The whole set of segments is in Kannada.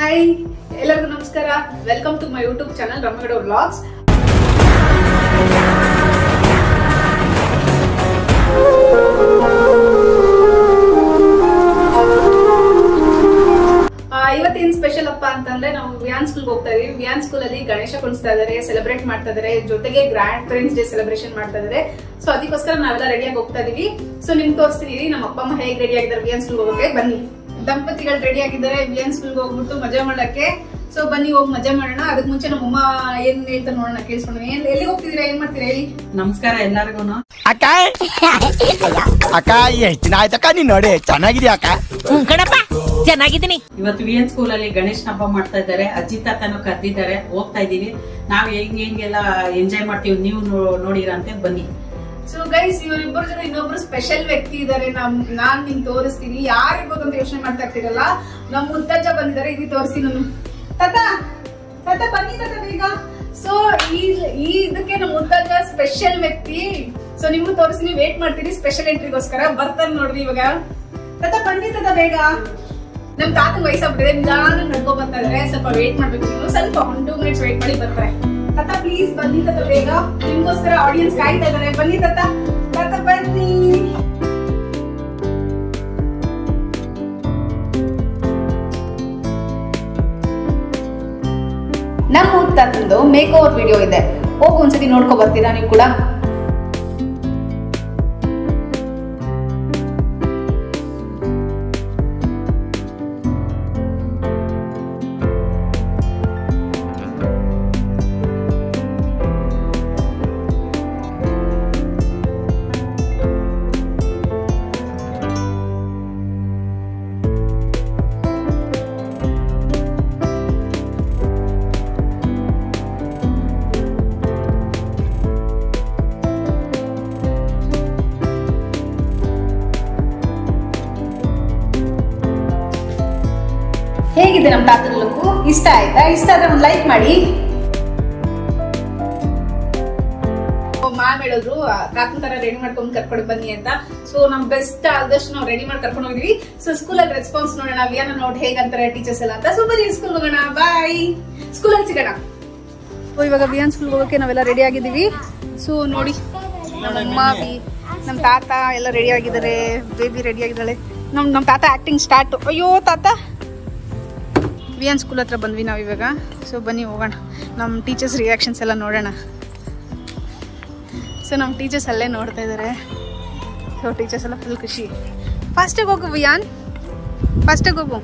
ಹಾಯ್ ಎಲ್ಲರಿಗೂ ನಮಸ್ಕಾರ. Welcome to my YouTube channel Ramyagowda vlogs. ಇವತ್ತೇನ್ ಸ್ಪೆಷಲ್ ಅಪ್ಪ ಅಂತಂದ್ರೆ ನಾವು ವಿಯಾನ್ ಸ್ಕೂಲ್ ಹೋಗ್ತಾ ಇದೀವಿ. ವಿಯಾನ್ ಸ್ಕೂಲ್ ಅಲ್ಲಿ ಗಣೇಶ ಕುಣಿಸ್ತಾ ಇದಾರೆ, ಸೆಲೆಬ್ರೇಟ್ ಮಾಡ್ತಾ ಇದಾರೆ, ಜೊತೆಗೆ ಗ್ರ್ಯಾಂಡ್ ಪೇರೆಂಟ್ಸ್ ಡೇ ಸೆಲೆಬ್ರೇಷನ್ ಮಾಡ್ತಾ ಇದಾರೆ. ಸೊ ಅದಕ್ಕೋಸ್ಕರ ನಾವೆಲ್ಲ ರೆಡಿಯಾಗಿ ಹೋಗ್ತಾ ಇದೀವಿ. ಸೊ ನಿಮ್ಗೆ ತೋರಿಸ್ತೀನಿ ನಮ್ಮ ಅಪ್ಪ ಅಮ್ಮ ಹೇಗೆ ರೆಡಿ ಆಗಿದ್ದಾರೆ ವಿಯಾನ್ ಸ್ಕೂಲ್ ಹೋಗೋಕೆ. ಬನ್ನಿ, ದಂಪತಿಗಳು ರೆಡಿ ಆಗಿದ್ದಾರೆ ವಿಯಾನ್ ಸ್ಕೂಲ್ ಹೋಗ್ಬಿಟ್ಟು ಮಜಾ ಮಾಡಕ್ಕೆ. ಸೊ ಬನ್ನಿ ಹೋಗಿ ಮಜಾ ಮಾಡೋಣ. ಅದಕ್ಕೆ ಮುಂಚೆ ನಮ್ಮಮ್ಮ ಏನ್ ಹೇಳ್ತಾ ನೋಡೋಣ, ಕೇಳಿಸ್ಕೊಂಡು. ಎಲ್ಲಿ ಹೋಗ್ತಿದ್ದೀರಾ, ಏನ್ ಮಾಡ್ತೀರಾ ಹೇಳಿ? ನಮಸ್ಕಾರ ಎಲ್ಲರಿಗೂ. ಅಕ್ಕ ಅಕ್ಕ ಎಷ್ಟು ದಿನ ಆಯ್ತಕ್ಕ ನೀನ್ ನೋಡಿ ಚೆನ್ನಾಗಿದ್ಯಾ ಅಕ್ಕ? ಕಣಪ್ಪ ಚೆನ್ನಾಗಿದ್ದೀನಿ. ಇವತ್ತು ವಿಎನ್ ಸ್ಕೂಲ್ ಅಲ್ಲಿ ಗಣೇಶ ಹಬ್ಬ ಮಾಡ್ತಾ ಇದ್ದಾರೆ. ಅಜ್ಜಿ ತಾತನು ಕರೆದಿದ್ದಾರೆ, ಹೋಗ್ತಾ ಇದೀವಿ. ನಾವ್ ಹೆಂಗೆಲ್ಲ ಎಂಜಾಯ್ ಮಾಡ್ತೀವಿ ನೀವು ನೋಡಿರಂತೆ, ಬನ್ನಿ. ಸೊ ಗೈಸ್, ಇವರಿಬ್ಬರ ಜೊತೆ ಇನ್ನೊಬ್ರು ಸ್ಪೆಷಲ್ ವ್ಯಕ್ತಿ ಇದಾರೆ. ನಾನ್ ನಿಮ್ಗೆ ತೋರಿಸ್ತೀನಿ ಯಾರಿರ್ಬೋದು ಅಂತ ಯೋಚನೆ ಮಾಡ್ತಾ ಇರ್ತೀರಲ್ಲ. ನಮ್ ಮುತ್ತಜ್ಜ ಬಂದಿದ್ದಾರೆ, ಇಲ್ಲಿ ತೋರಿಸ್ತೀನಿ ನಾನು. ತಾತ ಬನ್ನಿ ತಾತ ಬೇಗ. ಸೊ ಈ ಇದಕ್ಕೆ ನಮ್ಮ ಮುತ್ತಜ್ಜ ಸ್ಪೆಷಲ್ ವ್ಯಕ್ತಿ. ಸೊ ನಿಮ್ಗೂ ತೋರಿಸ್ತೀನಿ, ವೇಟ್ ಮಾಡ್ತೀನಿ ಸ್ಪೆಷಲ್ ಎಂಟ್ರಿಗೋಸ್ಕರ. ಬರ್ತಾರೆ ನೋಡ್ರಿ ಇವಾಗ. ತಾತ ಬನ್ನಿ ತಾತ ಬೇಗ. ನಮ್ ತಾತಂಗ್ ವಯಸ್ಸಾಗ್ಬಿಟ್ಟಿದೆ, ನಿಧಾನ ನಡ್ಕೊ ಬರ್ತಾ ಇದಾರೆ. ಸ್ವಲ್ಪ ವೇಟ್ ಮಾಡ್ಬೇಕು ನೀವು, ಸ್ವಲ್ಪ 1-2 ಮಿನಿಟ್ಸ್ ವೇಟ್ ಮಾಡಿ ಬರ್ತಾರೆ. ತಾತ ಪ್ಲೀಸ್ ಬನ್ನಿ ತಾತ ಬೇಗ, ನಿಮ್ಗೋಸ್ಕರ ಆಡಿಯನ್ಸ್ ಕಾಯ್ತಾ ಇದಾರೆ. ಬನ್ನಿ ತಾತ, ತಾತ ಬನ್ನಿ. ನಮ್ಮ ಮುತ್ತಂದು ಮೇಕ್ ಓವರ್ ವಿಡಿಯೋ ಇದೆ, ಹೋಗಿ ಒಂದ್ಸತಿ ನೋಡ್ಕೊ ಬರ್ತೀರಾ ನೀವು ಕೂಡ. ಹೇಗಿದೆ ನಮ್ಮ ತಾತನ ಲುಕ್? ಇಷ್ಟ ಆಯ್ತಾ? ಇಷ್ಟ ಆದ್ರೆ ಒಂದು ಲೈಕ್ ಮಾಡಿ. ಮ್ಯಾಮ್ ಹೇಳಿದ್ರು ತಾತನ ತರ ರೆಡಿ ಮಾಡ್ಕೊಂಡು ಕರ್ಕೊಂಡು ಬನ್ನಿ ಅಂತ. ಸೊ ನಮ್ ಬೆಸ್ಟ್ ಆದಷ್ಟು ನಾವು ರೆಡಿ ಮಾಡಿ ಕರ್ಕೊಂಡು ಹೋಗಿದ್ವಿ. ಸೊ ಸ್ಕೂಲಲ್ಲಿ ರೆಸ್ಪಾನ್ಸ್ ನೋಡೋಣ, ವಿಯಾನ ನೋಡಿ ಹೇಗಂತಾರೆ ಟೀಚರ್ಸ್ ಎಲ್ಲ ಅಂತ. ಸೊ ಬನ್ನಿ ಸ್ಕೂಲ್ ಹೋಗೋಣ. ಬಾಯ್, ಸ್ಕೂಲಲ್ಲಿ ಸಿಗೋಣ. ಇವಾಗ ವಿಯಾನ್ ಸ್ಕೂಲ್ ಹೋಗೋಕೆ ನಾವೆಲ್ಲ ರೆಡಿ ಆಗಿದ್ದೀವಿ. ಸೊ ನೋಡಿ, ನಮ್ಮ ನಮ್ಮ ತಾತ ಎಲ್ಲ ರೆಡಿ ಆಗಿದ್ದಾರೆ, ಬೇಬಿ ರೆಡಿ ಆಗಿದ್ದಾಳೆ. ನಮ್ಮ ತಾತ ಆಕ್ಟಿಂಗ್ ಸ್ಟಾರ್ಟ್. ಅಯ್ಯೋ ತಾತ. ವಿಯಾನ್ ಸ್ಕೂಲ್ ಹತ್ರ ಬಂದ್ವಿ ನಾವು ಇವಾಗ. ಸೊ ಬನ್ನಿ ಹೋಗೋಣ, ನಮ್ಮ ಟೀಚರ್ಸ್ ರಿಯಾಕ್ಷನ್ಸ್ ಎಲ್ಲ ನೋಡೋಣ. ಸೊ ನಮ್ಮ ಟೀಚರ್ಸ್ ಅಲ್ಲೇ ನೋಡ್ತಾ ಇದ್ದಾರೆ. ಸೊ ಟೀಚರ್ಸ್ ಎಲ್ಲ ಫುಲ್ ಖುಷಿ. ಫಾಸ್ಟಾಗಿ ಹೋಗು ವಿಯಾನ್, ಫಾಸ್ಟಾಗಿ ಹೋಗು.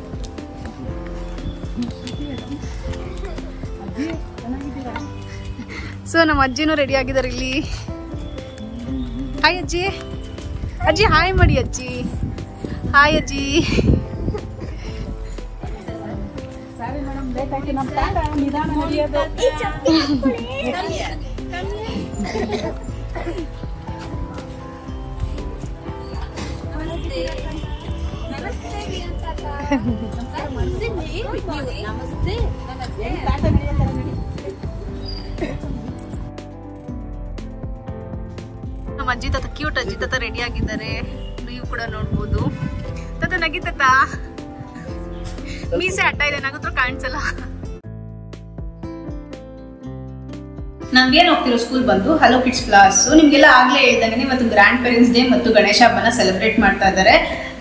ಸೊ ನಮ್ಮ ಅಜ್ಜಿನೂ ರೆಡಿ ಆಗಿದ್ದಾರೆ ಇಲ್ಲಿ. ಹಾಯ್ ಅಜ್ಜಿ. ಅಜ್ಜಿ ಹಾಯ್ ಮಾಡಿ ಅಜ್ಜಿ. ಹಾಯ್ ಅಜ್ಜಿ. ನಮ್ಮ ಅಜ್ಜಿ ತಾತ ಕ್ಯೂಟ್ ಅಜ್ಜಿ ತಾತ ರೆಡಿ ಆಗಿದ್ದಾರೆ, ನೀವು ಕೂಡ ನೋಡ್ಬೋದು. ತಾತ ನಗಿತಾತ, ಮೀಸೆ ಅಡ್ಡ ಇದೆ, ನಗತ್ರ ಕಾಣಿಸಲ್ಲ. ನಾವೇನ್ ಹೋಗ್ತಿರೋ ಸ್ಕೂಲ್ ಬಂದು ಹಲೋ ಕಿಡ್ಸ್ ಕ್ಲಾಸ್. ನಿಮ್ಗೆಲ್ಲ ಆಗ್ಲೇ ಹೇಳ್ದಂಗೆ ಇವತ್ತು ಗ್ರ್ಯಾಂಡ್ ಪೇರೆಂಟ್ಸ್ ಡೇ ಮತ್ತು ಗಣೇಶ ಹಬ್ಬನ ಸೆಲೆಬ್ರೇಟ್ ಮಾಡ್ತಾ ಇದ್ದಾರೆ.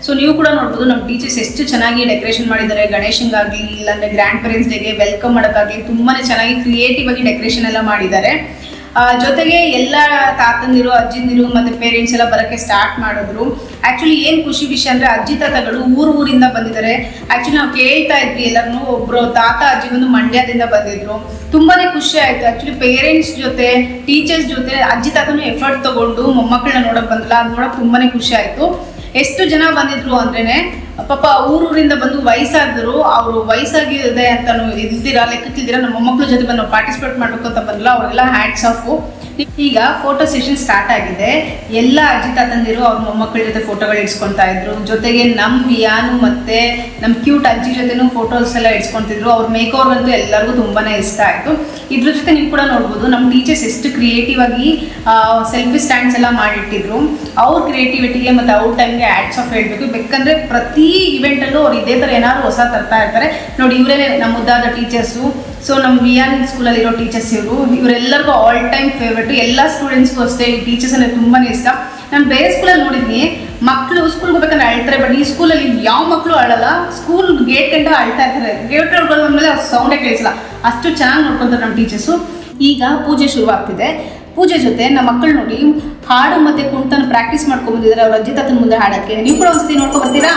ಸೊ ನೀವು ಕೂಡ ನೋಡ್ಬೋದು ನಮ್ಮ ಟೀಚರ್ಸ್ ಎಷ್ಟು ಚೆನ್ನಾಗಿ ಡೆಕೋರೇಷನ್ ಮಾಡಿದ್ದಾರೆ. ಗಣೇಶನ್ಗಾಗ್ಲಿ ಇಲ್ಲಾಂದ್ರೆ ಗ್ರ್ಯಾಂಡ್ ಪೇರೆಂಟ್ಸ್ ಡೇಗೆ ವೆಲ್ಕಮ್ ಮಾಡೋಕ್ಕಾಗ್ಲಿ ತುಂಬಾನೇ ಚೆನ್ನಾಗಿ ಕ್ರಿಯೇಟಿವ್ ಆಗಿ ಡೆಕೋರೇಷನ್ ಎಲ್ಲ ಮಾಡಿದ್ದಾರೆ. ಜೊತೆಗೆ ಎಲ್ಲ ತಾತಂದಿರು, ಅಜ್ಜಿಂದಿರು ಮತ್ತೆ ಪೇರೆಂಟ್ಸ್ ಎಲ್ಲ ಬರೋಕ್ಕೆ ಸ್ಟಾರ್ಟ್ ಮಾಡಿದ್ರು. ಆಕ್ಚುಲಿ ಏನು ಖುಷಿ ವಿಷಯ ಅಂದ್ರೆ ಅಜ್ಜಿ ತಾತಗಳು ಊರಿಂದ ಬಂದಿದ್ದಾರೆ. ಆಕ್ಚುಲಿ ನಾವು ಕೇಳ್ತಾ ಇದ್ವಿ ಎಲ್ಲರನ್ನು, ಒಬ್ರು ತಾತ ಅಜ್ಜಿ ಬಂದು ಮಂಡ್ಯದಿಂದ ಬಂದಿದ್ರು. ತುಂಬಾನೇ ಖುಷಿ ಆಯ್ತು. ಆಕ್ಚುಲಿ ಪೇರೆಂಟ್ಸ್ ಜೊತೆ ಟೀಚರ್ಸ್ ಜೊತೆ ಅಜ್ಜಿ ತಾತನು ಎಫರ್ಟ್ ತಗೊಂಡು ಮೊಮ್ಮಕ್ಕಳನ್ನ ನೋಡಕ್ ಬಂದಲ್ಲ, ಅದು ನೋಡಕ್ ತುಂಬಾನೇ ಖುಷಿ ಆಯ್ತು. ಎಷ್ಟು ಜನ ಬಂದಿದ್ರು ಅಂದ್ರೇನೆ ಪಾಪ ಊರಿಂದ ಬಂದು ವಯಸ್ಸಾದ್ರು, ಅವರು ವಯಸ್ಸಾಗಿದೆ ಅಂತ ಇಲ್ದಿರಾ ಲೆಕ್ಕಕ್ಕಿಲ್ದಿರಾ ನಮ್ಮ ಮೊಮ್ಮಕ್ಕಳ ಜೊತೆ ಬಂದು ಪಾರ್ಟಿಸಿಪೇಟ್ ಮಾಡ್ಬೇಕು ಅಂತ ಬಂದ್ರಲ್ಲ, ಅವ್ರಿಗೆಲ್ಲ ಹ್ಯಾಟ್ಸ್ ಆಫ್. ಈಗ ಫೋಟೋ ಸೆಷನ್ ಸ್ಟಾರ್ಟ್ ಆಗಿದೆ. ಎಲ್ಲ ಅಜ್ಜಿ ತಾತಂದಿರು ಅವ್ರ ಮೊಮ್ಮಕ್ಕಳ ಜೊತೆ ಫೋಟೋಗಳು ಇಡ್ಸ್ಕೊಳ್ತಾ ಇದ್ರು. ಜೊತೆಗೆ ನಮ್ಮ ವಿಯಾನು ಮತ್ತೆ ನಮ್ಮ ಕ್ಯೂಟ್ ಅಜ್ಜಿ ಜೊತೆನೂ ಫೋಟೋಸ್ ಎಲ್ಲ ಇಡ್ಸ್ಕೊತಿದ್ರು. ಅವ್ರ ಮೇಕ್ ಓವರ್ ಅಂತೂ ಎಲ್ಲರಿಗೂ ತುಂಬಾನೇ ಇಷ್ಟ ಆಯಿತು. ಇದ್ರ ಜೊತೆ ನೀವು ಕೂಡ ನೋಡ್ಬೋದು ನಮ್ಮ ಟೀಚರ್ಸ್ ಎಷ್ಟು ಕ್ರಿಯೇಟಿವ್ ಆಗಿ ಸೆಲ್ಫಿ ಸ್ಟ್ಯಾಂಡ್ಸ್ ಎಲ್ಲ ಮಾಡಿಟ್ಟಿದ್ರು. ಅವ್ರ ಕ್ರಿಯೇಟಿವಿಟಿಗೆ ಮತ್ತು ಅವ್ರ ಟೈಮ್ಗೆ ಆ್ಯಡ್ಸ್ ಆಫ್ ಹೇಳಬೇಕು. ಬೇಕಂದರೆ ಪ್ರತಿ ಇವೆಂಟಲ್ಲೂ ಅವ್ರು ಇದೇ ಥರ ಏನಾದ್ರು ಹೊಸ ತರ್ತಾ ಇರ್ತಾರೆ ನೋಡಿ. ಇವರೇ ನಮ್ಮ ಮುದ್ದಾದ ಟೀಚರ್ಸು. ಸೊ ನಮ್ಮ ವಿಯಾನ್ ಸ್ಕೂಲಲ್ಲಿರೋ ಟೀಚರ್ಸ್ ಇವರೆಲ್ಲರಿಗೂ ಆಲ್ ಟೈಮ್ ಫೇವ್ರೇಟು. ಎಲ್ಲ ಸ್ಟೂಡೆಂಟ್ಸ್ಗೂ ಅಷ್ಟೇ ಈ ಟೀಚರ್ಸ್ ಅಂದರೆ ತುಂಬಾ ಇಷ್ಟ. ನಾನು ಬೇರೆ ಸ್ಕೂಲಲ್ಲಿ ನೋಡಿದ್ನಿ, ಮಕ್ಕಳು ಸ್ಕೂಲ್ಗೆ ಹೋಗ್ಬೇಕಂದ್ರೆ ಅಳ್ತಾರೆ, ಬಟ್ ಈ ಸ್ಕೂಲಲ್ಲಿ ಯಾವ ಮಕ್ಕಳು ಅಳಲ್ಲ. ಸ್ಕೂಲ್ ಗೇಟ್ ಗಂಟ ಅಳ್ತಾ ಇರ್ತಾರೆ. ಗೇಟ್ ಬಂದಮೇಲೆ ಸೌಂಡೇ ಕೇಳಿಸಲ್ಲ, ಅಷ್ಟು ಚೆನ್ನಾಗಿ ನೋಡ್ಕೊತಾರೆ ನಮ್ಮ ಟೀಚರ್ಸು. ಈಗ ಪೂಜೆ ಶುರುವಾಗ್ತಿದೆ. ಪೂಜೆ ಜೊತೆ ನಮ್ಮ ಮಕ್ಕಳು ನೋಡಿ ಹಾಡು ಮತ್ತು ಕುಂಟನ್ನು ಪ್ರಾಕ್ಟೀಸ್ ಮಾಡ್ಕೊಂಡ್ಬಂದಿದ್ದಾರೆ ಅವ್ರ ಅಜ್ಜಿ ತಾತನ ಮುಂದೆ ಹಾಡೋಕ್ಕೆ. ನೀವು ಕೂಡ ಒಂದ್ಸತಿ ನೋಡ್ಕೊಂಡು ಬರ್ತೀರಾ?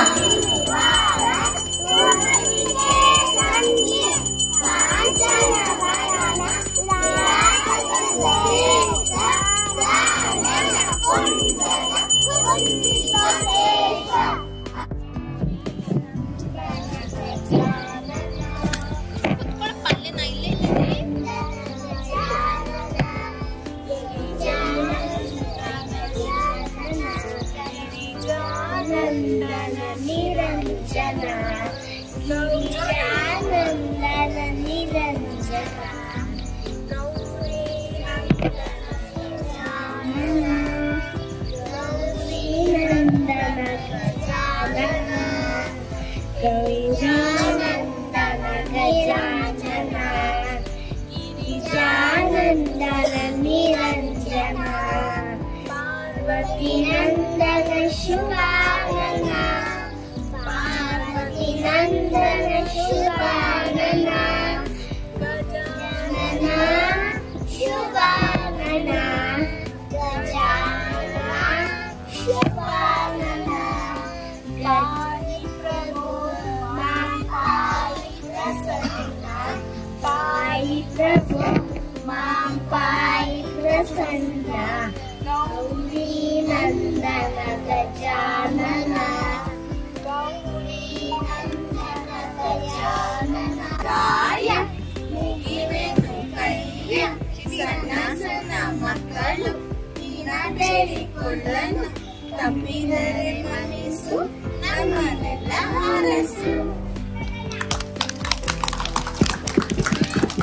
ತಪ್ಪಿದರೆ ಮನಸ್ಸು ನಮ್ಮನ್ನೆಲ್ಲ ಆರಸು.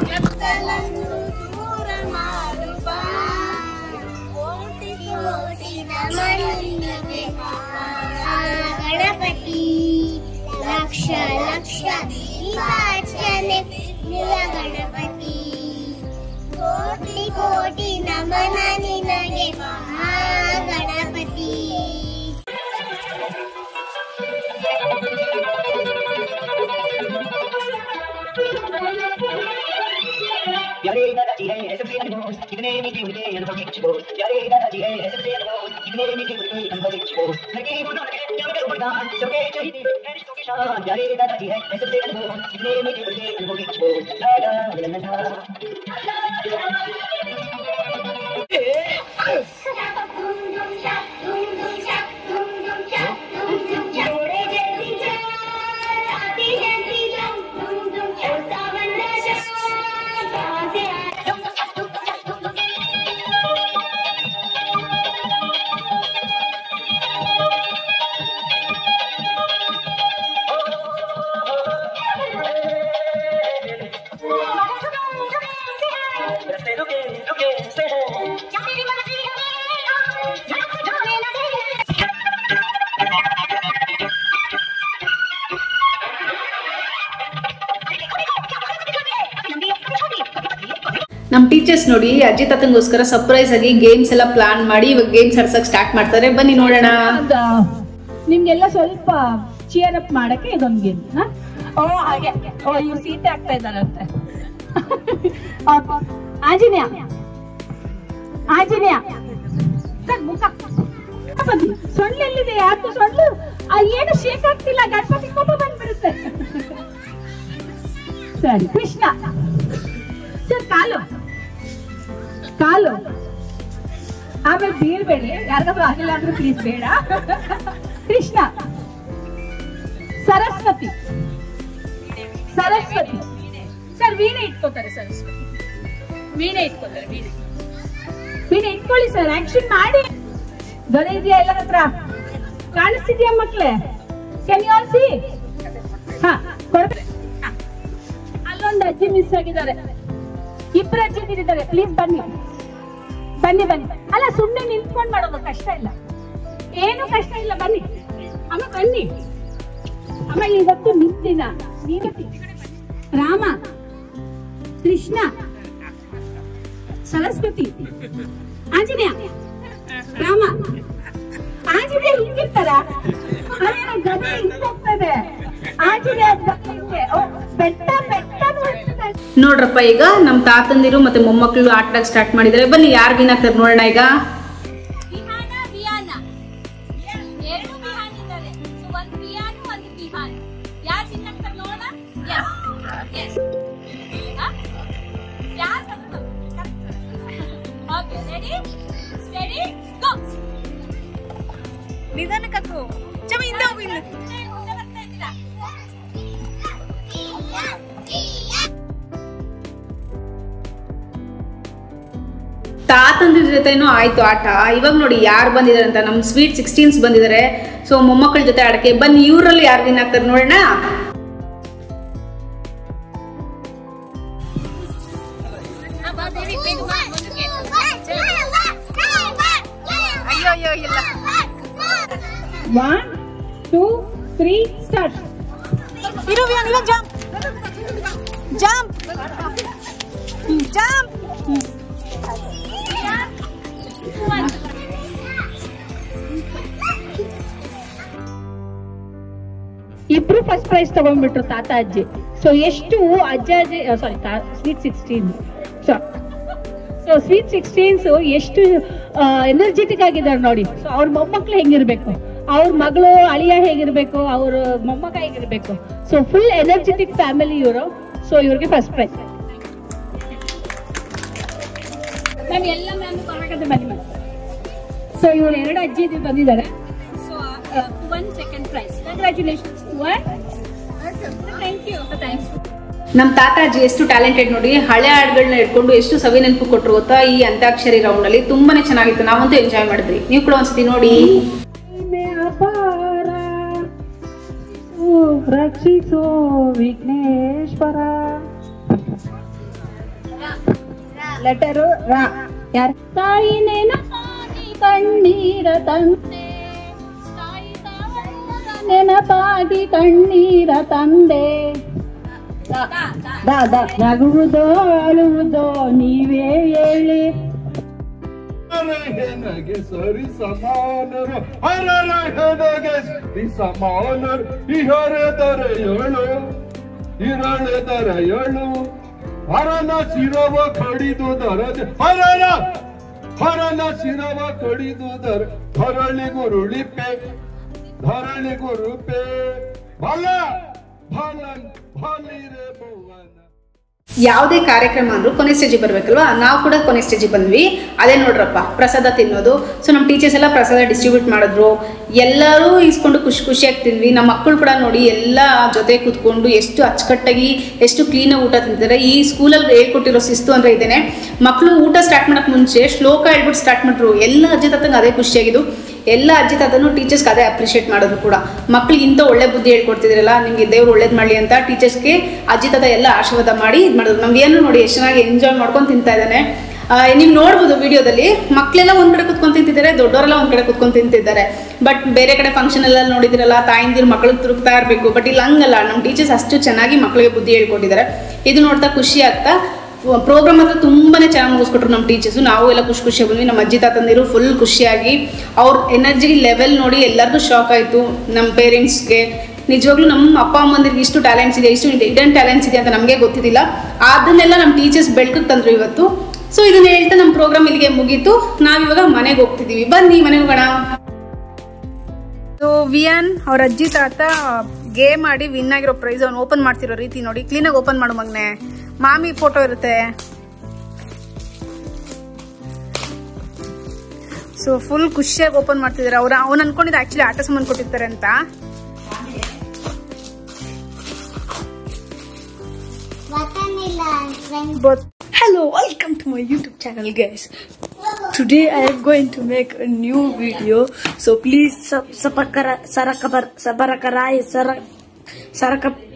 ಕತ್ತಲನ್ನು ದೂರ ಮಾಡುವ ಕೋಟಿ ಕೋಟಿ ನಮನಿಗೆ ಗಣಪತಿ ಲಕ್ಷ ಲಕ್ಷ ದೀಪಾರ್ಚನೆ ನಿಲ ಗಣಪತಿ ಕೋಟಿ ಕೋಟಿ ನಮನ ನಿನಗೆ ಗಣಪತಿ. यारे दादाजी है ऐसे प्यारे दोस्त कितने मीठे मीठे अनुभव के छो यारे दादाजी है ऐसे प्यारे दोस्त कितने मीठे मीठे अनुभव के छो लगे वो ना लगे क्या करूं बरदान सबके चाहिए है रिश्तों के शान यारे दादाजी है ऐसे प्यारे दोस्त कितने मीठे मीठे अनुभव के छो ला ला ला ला ನಮ್ಮ ಟೀಚರ್ಸ್ ನೋಡಿ ಅಜ್ಜಿ ತಾತಂಗೋಸ್ಕರ ಸರ್ಪ್ರೈಸ್ ಆಗಿ ಗೇಮ್ಸ್ ಎಲ್ಲ ಪ್ಲಾನ್ ಮಾಡಿ ಇವಾಗ ಗೇಮ್ಸ್ ಆಡ್ಸಕ್ ಸ್ಟಾರ್ಟ್ ಮಾಡ್ತಾರೆ. ಬನ್ನಿ ನೋಡೋಣ. ನಿಮ್ಗೆಲ್ಲ ಸ್ವಲ್ಪ ಚಿಯರ್ ಅಪ್ ಮಾಡಕ್ಕೆ ಇದೊಂದು ಗೇಮ್. ಓ ಹಾಗೆ ಇವ್ರು ಸೀತೆ ಆಗ್ತಾ ಇದ್ದಾರಂತೆ. ಆಂಜನೇಯ ಆಂಜನೇಯ ಸರ್ ಮುಖ ಸೊಳ್ಳು ಎಲ್ಲಿದೆ? ಯಾಕೆ ಸೊಳ್ಳು? ಏನು ಶೇಕ್ ಆಗ್ತಿಲ್ಲ, ಗಣಪತಿ ಕೋಪ ಬಂದ್ಬಿಡುತ್ತೆ. ಸರಿ ಕೃಷ್ಣ ಸರ್ ಕಾಲು ಕಾಲು ಆಮೇಲೆ ಬೀಳ್ಬೇಡಿ, ಯಾರಿಗಾದ್ರೂ ಆಗಿಲ್ಲ ಅಂದ್ರೆ ಪ್ಲೀಸ್ ಬೇಡ. ಕೃಷ್ಣ ಸರಸ್ವತಿ ಸರಸ್ವತಿ ಸರ್ ವೀಣೆ ಇಟ್ಕೋತಾರೆ. ಸರಸ್ವತಿ ವೀಣೆ ಇಟ್ಕೋತಾರೆ. ವೀಣೆ ನೀನ್ ಇಟ್ಕೊಳ್ಳಿ ಸರ್, ಆಕ್ಷನ್ ಮಾಡಿ. ದೊರೆ ಇದೆಯಾ ಎಲ್ಲ ಹತ್ರ? ಕಾಣಿಸ್ತಿದ್ಯಾ ಮಕ್ಳೇ? Can you all see? ಹಾ, ಕೊಡ್ಬೇಕು. ಅಲ್ಲೊಂದು ಅಜ್ಜಿ ಮಿಸ್ ಆಗಿದ್ದಾರೆ, ಇಬ್ರು ಅಜ್ಜಿದಿದ್ದಾರೆ. ಪ್ಲೀಸ್ ಬನ್ನಿ ಬನ್ನಿ ಬನ್ನಿ. ಅಲ್ಲ ಸುಮ್ಮನೆ ನಿಂತ್ಕೊಂಡ್ ಮಾಡೋದು ಕಷ್ಟ ಇಲ್ಲ, ಏನು ಕಷ್ಟ ಇಲ್ಲ. ಬನ್ನಿ ಅಮ್ಮ, ಬನ್ನಿ ಅಮ್ಮ. ಇವತ್ತು ನಿಂತಿನ ನೀವತ್ತಿ ರಾಮ, ಕೃಷ್ಣ, ಸರಸ್ವತಿ, ಆಂಜನೇಯ, ರಾಮ, ಆಂಜನೇಯ ಹಿಂಗಿರ್ತಾರ? ಅದೇನೋ ಗದೆ ಹಿಂಗ್ ಹೋಗ್ತದೆ. ಆಂಜನೇಯ ಬೆಟ್ಟ ಬೆಟ್ಟ ನೋಡ್ತದೆ. ನೋಡ್ರಪ್ಪ, ಈಗ ನಮ್ ತಾತಂದಿರು ಮತ್ತೆ ಮೊಮ್ಮಕ್ಕಳು ಆಟ ಸ್ಟಾರ್ಟ್ ಮಾಡಿದ್ದಾರೆ. ಬನ್ನಿ ಯಾರು ವಿನ್ ಆಗ್ತಾರೆ ನೋಡೋಣ. ಈಗ ನಿಧಾನಕ್ಕೂ ಚಮಿಂದ ಹೋಗಿಲ್ಲ. ತಾತಂದಿರ ಜೊತೆನೂ ಆಯ್ತು ಆಟ. ಇವಾಗ ನೋಡಿ ಯಾರು ಬಂದಿದ್ದಾರೆ ಅಂತ, ನಮ್ ಸ್ವೀಟ್ 16 ಬಂದಿದ್ದಾರೆ. ಸೊ ಮೊಮ್ಮಕ್ಕಳ ಜೊತೆ ಆಡಕ್ಕೆ. ಬನ್ನಿ ಇವರಲ್ಲಿ ಯಾರು ವಿನ್ ಆಗ್ತಾರೆ ನೋಡೋಣ. ಅಯ್ಯೋ ಇಲ್ಲ. 1 2 3 ಸ್ಟಾರ್ಟ್. ಇರು ಇವಾಗ ಜಂಪ್ ಜಂಪ್ ಜಂಪ್. ಇಬ್ರು ಫಸ್ಟ್ ಪ್ರೈಸ್ ತಗೊಂಡ್ಬಿಟ್ರು ತಾತ ಅಜ್ಜಿ. ಸೊ ಎಷ್ಟು ಅಜ್ಜ ಅಜ್ಜಿ, ಸಾರಿ ಸ್ವೀಟ್ 16. ಸೊ ಸ್ವೀಟ್ 16 ಎಷ್ಟು ಎನರ್ಜೆಟಿಕ್ ಆಗಿದ್ದಾರೆ ನೋಡಿ. ಸೊ ಅವ್ರ ಮೊಮ್ಮಕ್ಳು ಹೆಂಗಿರ್ಬೇಕು, ಅವ್ರ ಮಗಳು ಅಳಿಯ ಹೇಗಿರ್ಬೇಕು, ಅವ್ರ ಮೊಮ್ಮಗ ಹೇಗಿರ್ಬೇಕು. ಸೊ ಫುಲ್ ಎನರ್ಜೆಟಿಕ್ ಫ್ಯಾಮಿಲಿ ಇವರು. ಸೊ ಇವ್ರಿಗೆ ಫಸ್ಟ್ ಪ್ರೈಸ್. ಮ್ಯಾಮ್ ಎಲ್ಲ ಮ್ಯಾಮ್ ಬರಕತ್ತೆ ಬನ್ನಿ ಮ್ಯಾಮ್. ಸೊ ಇವ್ರು 2 ಅಜ್ಜಿ ಬಂದಿದ್ದಾರೆ. So 1 second prize. Congratulations. Thank you. Thanks. ನಮ್ ತಾತಾಜಿ ಎಷ್ಟು ಟ್ಯಾಲೆಂಟೆಡ್ ನೋಡಿ. ಹಳೆ ಹಾಡುಗಳನ್ನ ಇಟ್ಕೊಂಡು ಎಷ್ಟು ಸವಿ ನೆನಪು ಕೊಟ್ಟರು ಗೊತ್ತಾ. ಈ ಅಂತ್ಯಾಕ್ಷರಿ ರೌಂಡ್ ಅಲ್ಲಿ ತುಂಬಾನೇ ಚೆನ್ನಾಗಿತ್ತು. ನಾವಂತೂ ಎಂಜಾಯ್ ಮಾಡಿದ್ವಿ. ನೀವು ಕೂಡ ಒಂದ್ಸತಿ ನೋಡಿ. ರಕ್ಷಿಸೋ ವಿಘ್ನೇಶ್ವರ. ಲೆಟರು ರಾ. ಯಾರು? ತಾಯಿ ನೆನಪಾಗಿ ಕಣ್ಣೀರ ತಂದೆ, ನೆನಪಾಗಿ ಕಣ್ಣೀರ ತಂದೆ. ನಗುವುದೋ ಅಳುವುದೋ ನೀವೇ ಹೇಳಿ. ನನಗೆ ಸರಿ ಸಮಾನರು, ಹರರ ಹೆನಗೆ ಸರಿ ಸಮಾನರು. ಇಹರೆದರೆಯಳು ಇರಳೆದರೆಯಳು, ಹರನ ಶಿರವ ಕಡಿದು ದರದೆ, ಹರನ ಶಿರವ ಕಡಿದು ದರ, ಧರಳಿಗುರುಳಿಪೆ ಧರಳಿಗುರುಪೆ ಬಲ ಭಲನ್ ಭಲಿರೆ ಭುವನ. ಯಾವುದೇ ಕಾರ್ಯಕ್ರಮ ಅಂದ್ರೂ ಕೊನೆ ಸ್ಟೇಜಿಗೆ ಬರ್ಬೇಕಲ್ವಾ. ನಾವು ಕೂಡ ಕೊನೆ ಸ್ಟೇಜಿಗೆ ಬಂದ್ವಿ. ಅದೇ ನೋಡ್ರಪ್ಪ, ಪ್ರಸಾದ ತಿನ್ನೋದು. ಸೊ ನಮ್ಮ ಟೀಚರ್ಸ್ ಎಲ್ಲ ಪ್ರಸಾದ ಡಿಸ್ಟ್ರಿಬ್ಯೂಟ್ ಮಾಡಿದ್ರು. ಎಲ್ಲರೂ ಇಸ್ಕೊಂಡು ಖುಷಿಯಾಗಿ ತಿಂದ್ವಿ. ನಮ್ಮ ಮಕ್ಕಳು ಕೂಡ ನೋಡಿ ಎಲ್ಲ ಜೊತೆ ಕೂತ್ಕೊಂಡು ಎಷ್ಟು ಅಚ್ಚುಕಟ್ಟಾಗಿ ಎಷ್ಟು ಕ್ಲೀನಾಗಿ ಊಟ ತಿಂತಾರೆ. ಈ ಸ್ಕೂಲಲ್ಲಿ ಹೇಳ್ಕೊಟ್ಟಿರೋ ಶಿಸ್ತು ಅಂದರೆ ಇದೇನೆ. ಮಕ್ಕಳು ಊಟ ಸ್ಟಾರ್ಟ್ ಮಾಡೋಕ್ಕೆ ಮುಂಚೆ ಶ್ಲೋಕ ಹೇಳ್ಬಿಟ್ಟು ಸ್ಟಾರ್ಟ್ ಮಾಡಿದ್ರು. ಎಲ್ಲ ಅಜ್ಜಿ ತಾತಂಗೆ ಅದೇ ಖುಷಿಯಾಗಿದ್ದು. ಎಲ್ಲ ಅಜ್ಜಿ ತಾತನು ಟೀಚರ್ಸ್ಗೆ ಅದೇ ಅಪ್ರಿಷಿಯೇಟ್ ಮಾಡೋದು ಕೂಡ. ಮಕ್ಳಿಗೆ ಇಂಥ ಒಳ್ಳೆ ಬುದ್ಧಿ ಹೇಳ್ಕೊಡ್ತಿದ್ರಲ್ಲ, ನಿಮಗೆ ದೇವ್ರು ಒಳ್ಳೇದು ಮಾಡಲಿ ಅಂತ ಟೀಚರ್ಸ್ಗೆ ಅಜ್ಜಿ ತಾತ ಎಲ್ಲ ಆಶೀರ್ವಾದ ಮಾಡಿ ಇದು ಮಾಡೋದು. ನಮ್ಗೇನು ನೋಡಿ ಎಷ್ಟು ಚೆನ್ನಾಗಿ ಎಂಜಾಯ್ ಮಾಡ್ಕೊಂಡು ತಿಂತಾ ಇದ್ದಾನೆ. ನೀವು ನೋಡ್ಬೋದು ವಿಡಿಯೋದಲ್ಲಿ, ಮಕ್ಕಳೆಲ್ಲ ಒಂದ್ ಕಡೆ ಕುತ್ಕೊಂಡು ತಿಂತಿದ್ದಾರೆ, ದೊಡ್ಡವರೆಲ್ಲ ಒಂದ್ ಕಡೆ ಕುತ್ಕೊಂಡು ತಿಂತಿದ್ದಾರೆ. ಬಟ್ ಬೇರೆ ಕಡೆ ಫಂಕ್ಷನ್ ಎಲ್ಲ ನೋಡಿದಿರಲ್ಲ, ತಾಯಿಂದಿರು ಮಕ್ಕಳಿಗೆ ತುರುಕ್ತಾ ಇರಬೇಕು. ಬಟ್ ಇಲ್ಲಿ ಹಂಗಲ್ಲ, ನಮ್ಮ ಟೀಚರ್ಸ್ ಅಷ್ಟು ಚೆನ್ನಾಗಿ ಮಕ್ಕಳಿಗೆ ಬುದ್ಧಿ ಹೇಳ್ಕೊಟ್ಟಿದ್ದಾರೆ. ಇದು ನೋಡ್ತಾ ಖುಷಿ ಆಗ್ತಾ ಪ್ರೋಗ್ರಾಮ್ ಹತ್ರ ತುಂಬಾನೇ ಚೆನ್ನಾಗಿ ಮುಗಿಸ್ಕೊಟ್ರು ನಮ್ಮ ಟೀಚರ್ಸು. ನಾವು ಎಲ್ಲ ಖುಷಿಯಾಗಿ ಬಂದ್ವಿ. ನಮ್ಮ ಅಜ್ಜಿ ತಾತಂದಿರು ಫುಲ್ ಖುಷಿಯಾಗಿ ಅವ್ರ ಎನರ್ಜಿ ಲೆವೆಲ್ ನೋಡಿ ಎಲ್ಲರಿಗೂ ಶಾಕ್ ಆಯಿತು. ನಮ್ಮ ಪೇರೆಂಟ್ಸ್ಗೆ ನಿಜವಾಗ್ಲೂ ನಮ್ಮ ಅಪ್ಪ ಅಮ್ಮಂದಿರಿಗೆ ಇಷ್ಟು ಟ್ಯಾಲೆಂಟ್ಸ್ ಇದೆ, ಇಷ್ಟು ಹಿಡನ್ ಟ್ಯಾಲೆಂಟ್ಸ್ ಇದೆ ಅಂತ ನಮಗೆ ಗೊತ್ತಿದ್ದಿಲ್ಲ. ಅದನ್ನೆಲ್ಲ ನಮ್ಮ ಟೀಚರ್ಸ್ ಬೆಳಕಿಗೆ ತಂದ್ರು ಇವತ್ತು. ಸೊ ಇದನ್ನ ಹೇಳ್ತಾ ನಮ್ಮ ಪ್ರೋಗ್ರಾಮ್ ಇಲ್ಲಿಗೆ ಮುಗೀತು. ನಾವಿವಾಗ ಮನೆಗೆ ಹೋಗ್ತಿದ್ದೀವಿ. ಬನ್ನಿ ಮನೆಗೆ ಹೋಗೋಣ. ಸೊ ವಿಯಾನ್ ಅವ್ರ ಅಜ್ಜಿ ತಾತ ಗೇಮ್ ಆಡಿ ವಿನ್ ಆಗಿರೋ ಪ್ರೈಸ್ ಅವ್ನು ಓಪನ್ ಮಾಡ್ತಿರೋ ರೀತಿ ನೋಡಿ. ಕ್ಲೀನಾಗಿ ಓಪನ್ ಮಾಡು ಮಗನೆ. ಮಾಮಿ ಫೋಟೋ ಇರುತ್ತೆ. ಸೊ ಫುಲ್ ಖುಷಿಯಾಗಿ ಓಪನ್ ಮಾಡ್ತಿದ್ದಾರೆ. ಅವ್ನು ಅನ್ಕೊಂಡಿದ್ದ ಆಕ್ಚುಲಿ ಆಟ ಸಾಮಾನು ಕೊಟ್ಟಿರ್ತಾರೆ ಅಂತ. ಗೊತ್ತಾಗಿಲ್ಲ. Hello, welcome to my YouTube channel, guys. Today I am going to make a new video, so please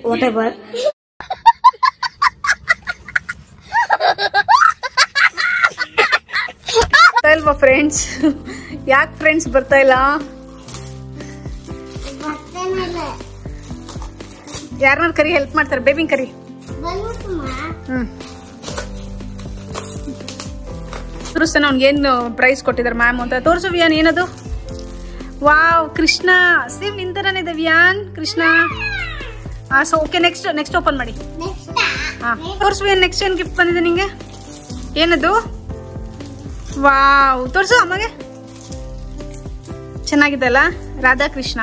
whatever. ಇಲ್ವಾ ಫ್ರೆಂಡ್ಸ್? ಯಾಕೆ ಫ್ರೆಂಡ್ಸ್ ಬರ್ತಾ ಇಲ್ಲ? ಯಾರನ್ನ ಕರಿ ಹೆಲ್ಪ್ ಮಾಡ್ತಾರೆ? ಬೇಬಿಂಗ್ ಕರಿ. ತೋರಿಸ್ತಾನೆ ಅವ್ನಿಗೇನು ಪ್ರೈಸ್ ಕೊಟ್ಟಿದ್ದಾರೆ ಮ್ಯಾಮ್ ಅಂತ. ತೋರಿಸು ವಿಯಾನ್, ಏನದು? ವಾವ್, ಕೃಷ್ಣ ಸೇಮ್ ನಿಂತರನೇ ಇದೆ Vian. Krishna. So okay, next open ಮಾಡಿ. ತೋರಿಸು ವಿಯಾನ್, ನೆಕ್ಸ್ಟ್ ಏನು ಗಿಫ್ಟ್ ಬಂದಿದೆ ನಿಂಗೆ? ಏನದು? ವಾವ್, ತೋರಿಸು ಅಮ್ಮಗೆ. ಚೆನ್ನಾಗಿದೆ ಅಲ್ಲ? ರಾಧಾ ಕೃಷ್ಣ.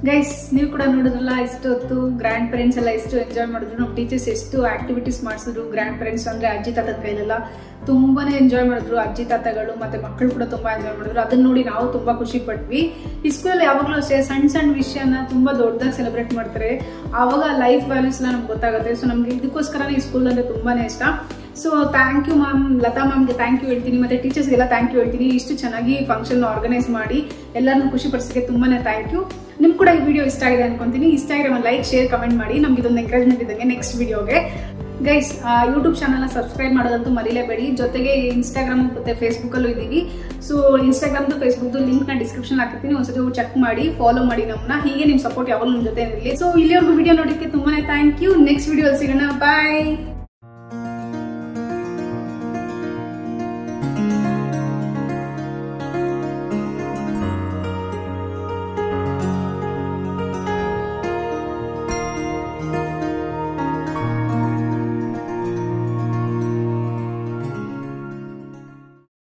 ಗೈಸ್, ನೀವು ಕೂಡ ನೋಡಿದ್ರಲ್ಲ ಇಷ್ಟು ಹೊತ್ತು ಗ್ರ್ಯಾಂಡ್ ಪೇರೆಂಟ್ಸ್ ಎಲ್ಲ ಎಷ್ಟು ಎಂಜಾಯ್ ಮಾಡಿದ್ರು. ನಮ್ಮ ಟೀಚರ್ಸ್ ಎಷ್ಟು ಆಕ್ಟಿವಿಟೀಸ್ ಮಾಡಿಸಿದ್ರು. ಗ್ರ್ಯಾಂಡ್ ಪೇರೆಂಟ್ಸ್ ಅಂದ್ರೆ ಅಜ್ಜಿ ತಾತದ ಕೈಲೆಲ್ಲ ತುಂಬಾನೇ ಎಂಜಾಯ್ ಮಾಡಿದ್ರು. ಅಜ್ಜಿ ತಾತಗಳು ಮತ್ತೆ ಮಕ್ಕಳು ಕೂಡ ತುಂಬಾ ಎಂಜಾಯ್ ಮಾಡಿದ್ರು. ಅದನ್ನ ನೋಡಿ ನಾವು ತುಂಬಾ ಖುಷಿ ಪಟ್ವಿ. ಈ ಸ್ಕೂಲಲ್ಲಿ ಯಾವಾಗಲೂ ಅಷ್ಟೇ ಸಣ್ಣ ಸಣ್ಣ ವಿಷಯನ ತುಂಬಾ ದೊಡ್ಡದಾಗಿ ಸೆಲೆಬ್ರೇಟ್ ಮಾಡ್ತಾರೆ. ಆವಾಗ ಲೈಫ್ ವ್ಯಾಲ್ಯೂಸ್ ಎಲ್ಲ ನಮ್ಗೆ ಗೊತ್ತಾಗುತ್ತೆ. ಸೊ ನಮ್ಗೆ ಇದಕ್ಕೋಸ್ಕರನೇ ಈ ಸ್ಕೂಲ್ ಅಂದ್ರೆ ತುಂಬಾನೇ ಇಷ್ಟ. So thank you ma'am, Latha ಮ್ಯಾಮ್ಗೆ ಥ್ಯಾಂಕ್ ಯು ಹೇಳ್ತೀನಿ, ಮತ್ತೆ ಟೀಚರ್ಸ್ಗೆಲ್ಲ ಥ್ಯಾಂಕ್ ಯು ಹೇಳ್ತೀನಿ. ಇಷ್ಟು ಚೆನ್ನಾಗಿ ಫಂಕ್ಷನ್ ಆರ್ಗನೈಸ್ ಮಾಡಿ ಎಲ್ಲರನ್ನೂ ಖುಷಿ ಪಡಿಸೋಕ್ಕೆ ತುಂಬಾನೇ ಥ್ಯಾಂಕ್ ಯು. ನಿಮ್ಗೆ ಕೂಡ ಈ ವಿಡಿಯೋ ಇಷ್ಟ ಆಗಿದೆ ಅನ್ಕೊಂತೀನಿ. ಇಷ್ಟ ಆಗಿರೋ ಒಂದು ಲೈಕ್, ಶೇರ್, ಕಮೆಂಟ್ ಮಾಡಿ. ನಮ್ಗೆ ಇದೊಂದು ಎಂಕರೇಜ್ಮೆಂಟ್ ಇದ್ದಂಗೆ ನೆಕ್ಸ್ಟ್ ವಿಡಿಯೋಗೆ. ಗೈಸ್, ಯೂಟ್ಯೂಬ್ ಚಾನಲ್ನ ಸಬ್ಸ್ಕ್ರೈಬ್ ಮಾಡೋದಂತೂ ಮರಿಲೇಬೇಡಿ. ಜೊತೆಗೆ ಇನ್ಸ್ಟಾಗ್ರಾಮ್ ಮತ್ತೆ ಫೇಸ್ಬುಕ್ಕಲ್ಲೂ ಇದ್ದೀವಿ. ಸೊ ಇನ್ಸ್ಟಾಗ್ರಾಮ್ದು ಫೇಸ್ಬುಕ್ದು ಲಿಂಕ್ನ ಡಿಸ್ಕ್ರಿಪ್ಷನ್ ಹಾಕಿರ್ತೀನಿ. ಒಂದ್ಸತಿ ಚೆಕ್ ಮಾಡಿ, ಫಾಲೋ ಮಾಡಿ ನಮ್ಮನ್ನ. ಹೀಗೆ ನಿಮ್ಮ ಸಪೋರ್ಟ್ ಯಾವಾಗಲೂ ನಮ್ಮ ಜೊತೆ ಇರಲಿ. ಸೊ ಇಲ್ಲಿವರೆಗೂ ವಿಡಿಯೋ ನೋಡೋಕ್ಕೆ ತುಂಬಾನೇ ಥ್ಯಾಂಕ್ ಯು. ನೆಕ್ಸ್ಟ್ ವಿಡಿಯೋ ಸಿಗೋಣ. ಬಾಯ್.